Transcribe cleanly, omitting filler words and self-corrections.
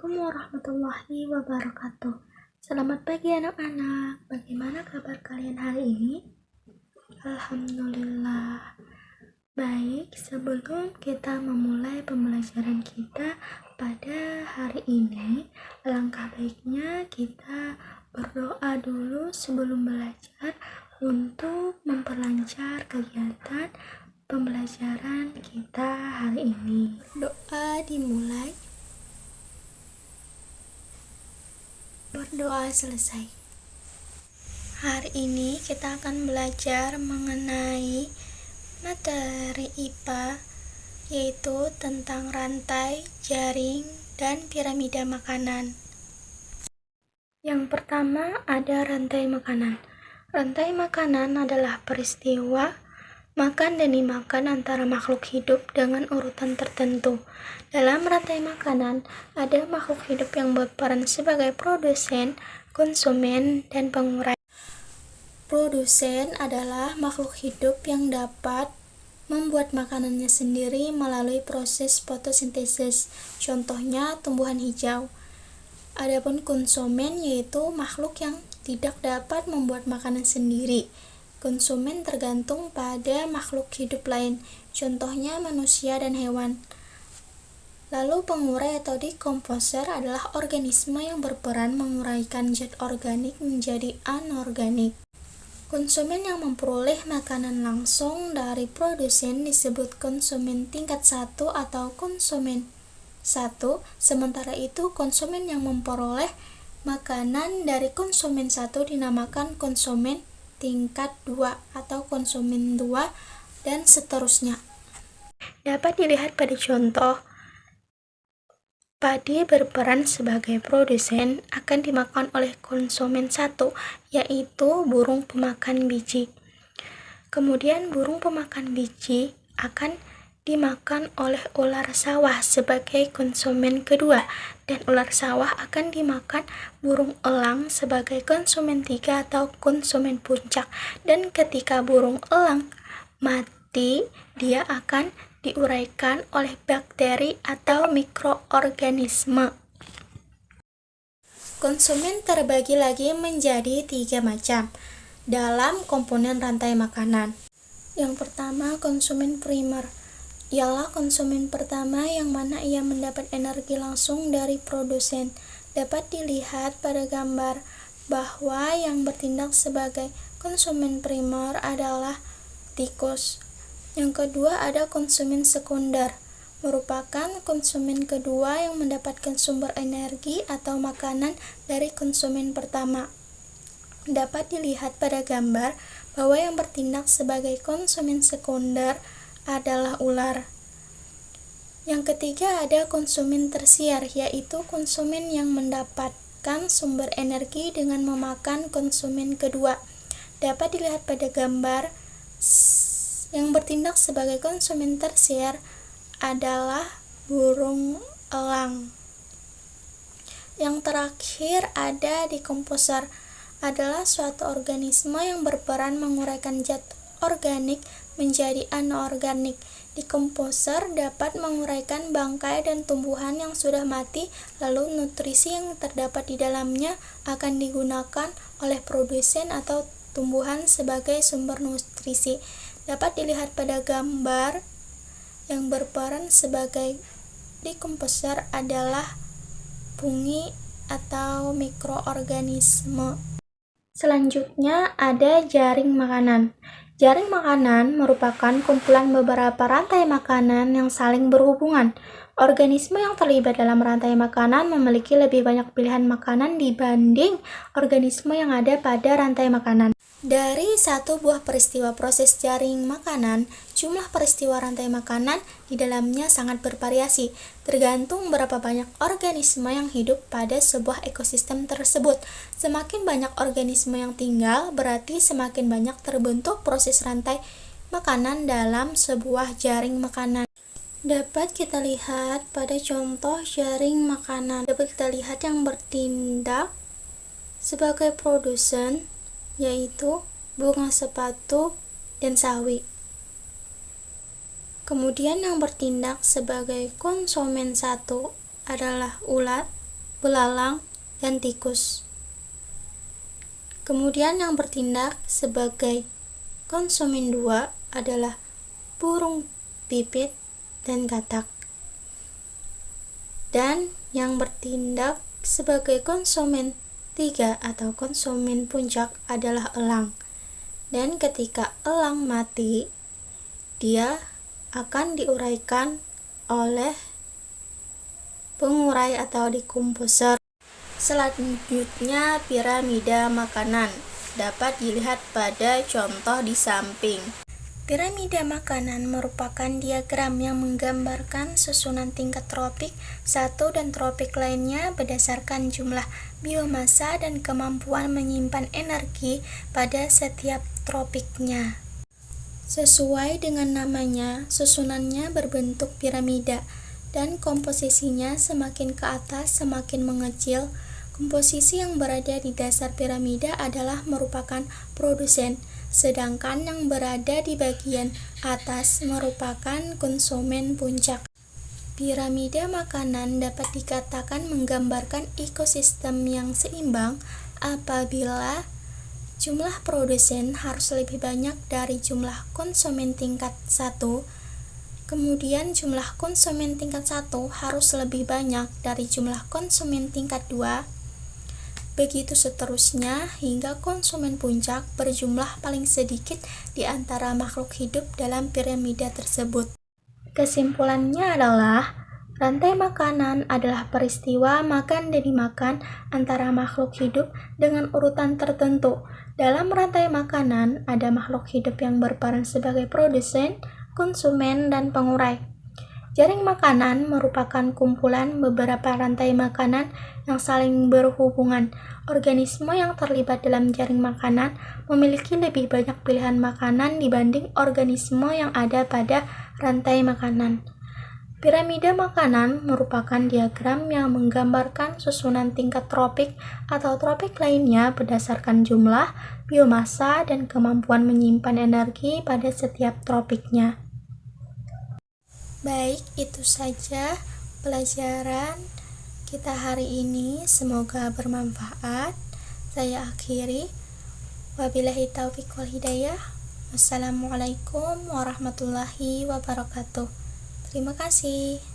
Assalamualaikum warahmatullahi wabarakatuh. Selamat pagi anak-anak. Bagaimana kabar kalian hari ini? Alhamdulillah. Baik, sebelum kita memulai pembelajaran kita pada hari ini, alangkah baiknya kita berdoa dulu sebelum belajar untuk memperlancar kegiatan pembelajaran kita hari ini. Doa dimulai. Berdoa selesai. Hari ini kita akan belajar mengenai materi IPA, yaitu tentang rantai, jaring, dan piramida makanan. Yang pertama ada rantai makanan. Rantai makanan adalah peristiwa makan dan dimakan antara makhluk hidup dengan urutan tertentu. Dalam rantai makanan, ada makhluk hidup yang berperan sebagai produsen, konsumen, dan pengurai. Produsen adalah makhluk hidup yang dapat membuat makanannya sendiri melalui proses fotosintesis, contohnya tumbuhan hijau. Adapun konsumen yaitu makhluk yang tidak dapat membuat makanan sendiri. Konsumen tergantung pada makhluk hidup lain, contohnya manusia dan hewan. Lalu pengurai atau dekomposer adalah organisme yang berperan menguraikan zat organik menjadi anorganik. Konsumen yang memperoleh makanan langsung dari produsen disebut konsumen tingkat 1 atau konsumen 1, sementara itu konsumen yang memperoleh makanan dari konsumen 1 dinamakan konsumen tingkat 2 atau konsumen 2 dan seterusnya. Dapat dilihat pada contoh, padi berperan sebagai produsen akan dimakan oleh konsumen 1, yaitu burung pemakan biji. Kemudian burung pemakan biji akan dimakan oleh ular sawah sebagai konsumen kedua, dan ular sawah akan dimakan burung elang sebagai konsumen 3 atau konsumen puncak. Dan ketika burung elang mati, dia akan diuraikan oleh bakteri atau mikroorganisme. Konsumen terbagi lagi menjadi 3 macam dalam komponen rantai makanan. Yang pertama, konsumen primer. Ialah konsumen pertama yang mana ia mendapat energi langsung dari produsen. Dapat dilihat pada gambar bahwa yang bertindak sebagai konsumen primer adalah tikus. Yang kedua ada konsumen sekunder, merupakan konsumen kedua yang mendapatkan sumber energi atau makanan dari konsumen pertama. Dapat dilihat pada gambar bahwa yang bertindak sebagai konsumen sekunder adalah ular. Yang ketiga ada konsumen tersier, yaitu konsumen yang mendapatkan sumber energi dengan memakan konsumen kedua. Dapat dilihat pada gambar yang bertindak sebagai konsumen tersier adalah burung elang. Yang terakhir ada dekomposer, adalah suatu organisme yang berperan menguraikan zat organik menjadi anorganik. Dekomposer dapat menguraikan bangkai dan tumbuhan yang sudah mati, lalu nutrisi yang terdapat di dalamnya akan digunakan oleh produsen atau tumbuhan sebagai sumber nutrisi. Dapat dilihat pada gambar yang berperan sebagai dekomposer adalah fungi atau mikroorganisme. Selanjutnya ada jaring makanan. Jaring makanan merupakan kumpulan beberapa rantai makanan yang saling berhubungan. Organisme yang terlibat dalam rantai makanan memiliki lebih banyak pilihan makanan dibanding organisme yang ada pada rantai makanan. Dari satu buah peristiwa proses jaring makanan, jumlah peristiwa rantai makanan di dalamnya sangat bervariasi, tergantung berapa banyak organisme yang hidup pada sebuah ekosistem tersebut. Semakin banyak organisme yang tinggal, berarti semakin banyak terbentuk proses rantai makanan dalam sebuah jaring makanan. Dapat kita lihat pada contoh jaring makanan. Dapat kita lihat yang bertindak sebagai produsen, yaitu bunga sepatu dan sawi. Kemudian yang bertindak sebagai konsumen 1 adalah ulat, belalang, dan tikus. Kemudian yang bertindak sebagai konsumen 2 adalah burung pipit dan katak. Dan yang bertindak sebagai konsumen 3 atau konsumen puncak adalah elang. Dan ketika elang mati, dia akan diuraikan oleh pengurai atau dekomposer. Selanjutnya, piramida makanan dapat dilihat pada contoh di samping. Piramida makanan merupakan diagram yang menggambarkan susunan tingkat tropik satu dan tropik lainnya berdasarkan jumlah biomasa dan kemampuan menyimpan energi pada setiap tropiknya. Sesuai dengan namanya, susunannya berbentuk piramida dan komposisinya semakin ke atas semakin mengecil. Komposisi yang berada di dasar piramida adalah merupakan produsen, sedangkan yang berada di bagian atas merupakan konsumen puncak. Piramida makanan dapat dikatakan menggambarkan ekosistem yang seimbang apabila jumlah produsen harus lebih banyak dari jumlah konsumen tingkat 1, kemudian jumlah konsumen tingkat 1 harus lebih banyak dari jumlah konsumen tingkat 2, begitu seterusnya hingga konsumen puncak berjumlah paling sedikit di antara makhluk hidup dalam piramida tersebut. Kesimpulannya adalah, rantai makanan adalah peristiwa makan dan dimakan antara makhluk hidup dengan urutan tertentu. Dalam rantai makanan, ada makhluk hidup yang berperan sebagai produsen, konsumen, dan pengurai. Jaring makanan merupakan kumpulan beberapa rantai makanan yang saling berhubungan. Organisme yang terlibat dalam jaring makanan memiliki lebih banyak pilihan makanan dibanding organisme yang ada pada rantai makanan. Piramida makanan merupakan diagram yang menggambarkan susunan tingkat tropik atau tropik lainnya berdasarkan jumlah, biomasa, dan kemampuan menyimpan energi pada setiap tropiknya. Baik, itu saja pelajaran kita hari ini. Semoga bermanfaat. Saya akhiri. Wabillahi taufiq wal hidayah. Wassalamualaikum warahmatullahi wabarakatuh. Terima kasih.